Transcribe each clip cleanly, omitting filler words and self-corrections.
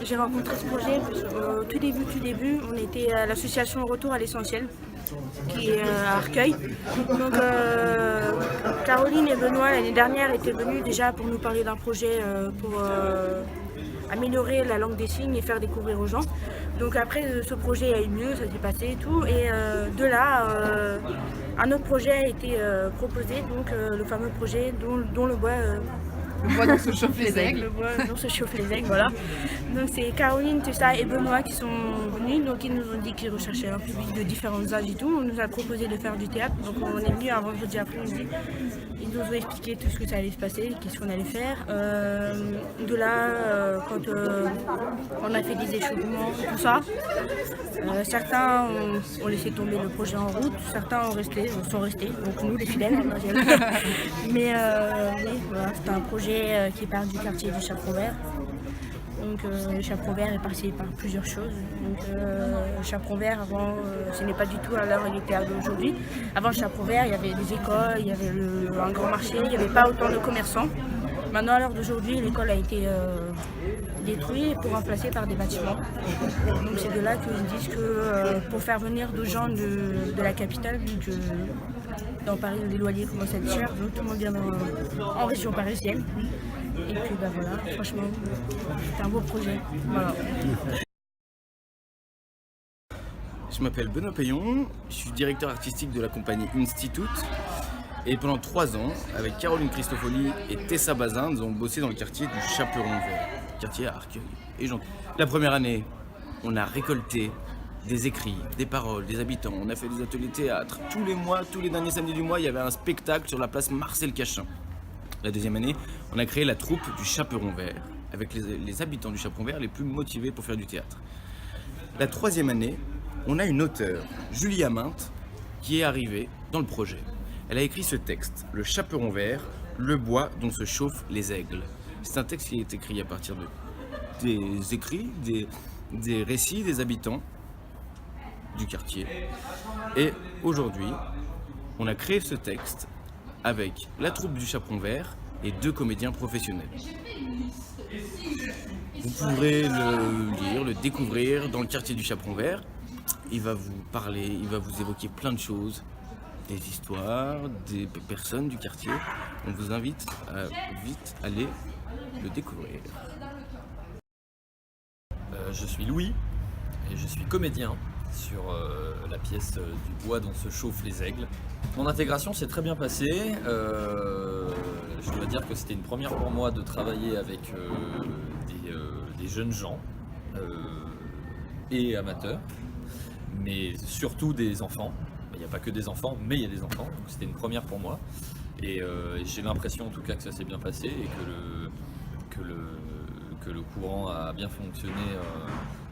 j'ai rencontré ce projet au tout début, on était à l'association Retour à l'essentiel, qui est à Arcueil. Donc Caroline et Benoît l'année dernière étaient venus déjà pour nous parler d'un projet pour améliorer la langue des signes et faire découvrir aux gens. Donc après ce projet a eu mieux, ça s'est passé et tout. Et de là, un autre projet a été proposé, donc le fameux projet dont le bois dont se chauffent les aigles. Le bois dont se chauffent les aigles, voilà. Donc c'est Caroline, Tessa et Benoît qui sont venus, donc ils nous ont dit qu'ils recherchaient un public de différents âges et tout. On nous a proposé de faire du théâtre, donc on est venu un vendredi après-midi. Ils nous ont expliqué tout ce que ça allait se passer, qu'est-ce qu'on allait faire. De là, quand on a fait des échauffements, tout ça, certains ont laissé tomber le projet en route, certains sont restés, donc nous les fidèles. Mais oui, voilà, c'était un projet qui part du quartier du Chaperon Vert. Donc le Chaperon Vert est passé par plusieurs choses. Donc le Chaperon Vert avant, ce n'est pas du tout à l'heure il était d'aujourd'hui. Avant le Chaperon Vert, il y avait des écoles, il y avait un grand marché, il n'y avait pas autant de commerçants. Maintenant à l'heure d'aujourd'hui, l'école a été détruite pour remplacer par des bâtiments. Donc c'est de là qu'ils disent que pour faire venir des gens de la capitale, vu que dans Paris les loyers commencent à être chers, donc tout le monde vient en région parisienne. Et puis bah voilà, franchement, c'est un beau projet. Voilà. Je m'appelle Benoît Payon, je suis directeur artistique de la compagnie Institute. Et pendant 3 ans, avec Caroline Cristofoli et Tessa Bazin, nous avons bossé dans le quartier du Chaperon Vert, quartier à Arcueil. Et la première année, on a récolté des écrits, des paroles, des habitants. On a fait des ateliers théâtre. Tous les mois, tous les derniers samedis du mois, il y avait un spectacle sur la place Marcel Cachin. La deuxième année, on a créé la troupe du Chaperon Vert, avec les habitants du Chaperon Vert les plus motivés pour faire du théâtre. La troisième année, on a une auteure, Julie Aminte, qui est arrivée dans le projet. Elle a écrit ce texte, Le Chaperon Vert, le bois dont se chauffent les aigles. C'est un texte qui est écrit à partir des écrits, des récits des habitants du quartier. Et aujourd'hui, on a créé ce texte avec la troupe du Chaperon Vert et 2 comédiens professionnels. Vous pourrez le lire, le découvrir dans le quartier du Chaperon Vert. Il va vous parler, il va vous évoquer plein de choses, des histoires, des personnes du quartier. On vous invite à vite aller le découvrir. Je suis Louis et je suis comédien sur la pièce du bois dont se chauffent les aigles. Mon intégration s'est très bien passée. Je dois dire que c'était une première pour moi de travailler avec des jeunes gens et amateurs, mais surtout des enfants. Il n'y a pas que des enfants, mais il y a des enfants, donc c'était une première pour moi. Et j'ai l'impression en tout cas que ça s'est bien passé et que le courant a bien fonctionné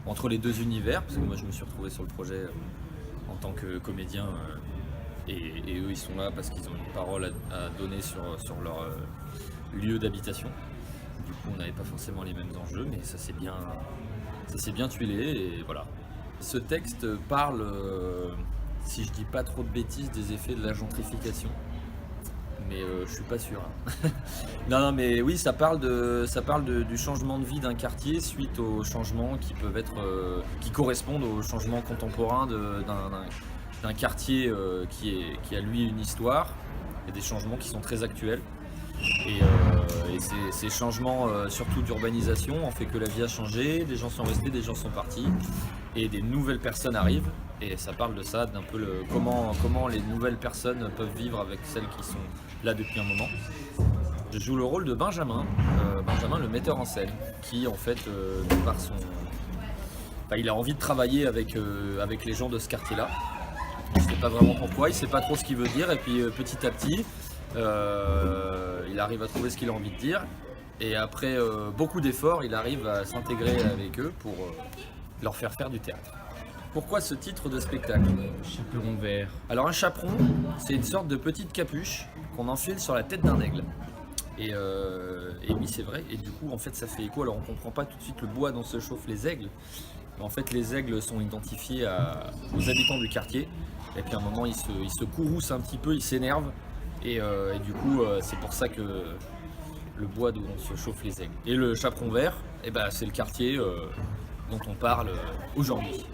entre les 2 univers, parce que moi je me suis retrouvé sur le projet en tant que comédien et eux ils sont là parce qu'ils ont une parole à donner sur leur lieu d'habitation. Du coup on n'avait pas forcément les mêmes enjeux, mais ça s'est bien tuilé et voilà. Ce texte parle, si je dis pas trop de bêtises, des effets de la gentrification. Mais je suis pas sûr. Non, mais oui, ça parle du changement de vie d'un quartier suite aux changements qui peuvent être, qui correspondent aux changements contemporains d'un quartier qui a lui une histoire, et des changements qui sont très actuels. Et ces changements, surtout d'urbanisation, ont fait que la vie a changé, des gens sont restés, des gens sont partis, et des nouvelles personnes arrivent. Et ça parle de ça, d'un peu comment les nouvelles personnes peuvent vivre avec celles qui sont là depuis un moment. Je joue le rôle de Benjamin, le metteur en scène, qui en fait, il a envie de travailler avec les gens de ce quartier-là. Je ne sais pas vraiment pourquoi, il ne sait pas trop ce qu'il veut dire, et puis petit à petit, il arrive à trouver ce qu'il a envie de dire. Et après beaucoup d'efforts, il arrive à s'intégrer avec eux pour leur faire du théâtre. Pourquoi ce titre de spectacle ? Chaperon Vert. Alors un chaperon, c'est une sorte de petite capuche qu'on enfile sur la tête d'un aigle. Et oui, c'est vrai. Et du coup, en fait, ça fait écho. Alors on comprend pas tout de suite le bois dont se chauffent les aigles. Mais en fait, les aigles sont identifiés aux habitants du quartier. Et puis à un moment, ils se courroucent un petit peu, ils s'énervent. Et du coup, c'est pour ça que le bois d'où on se chauffe les aigles. Et le Chaperon Vert, eh ben, c'est le quartier dont on parle aujourd'hui.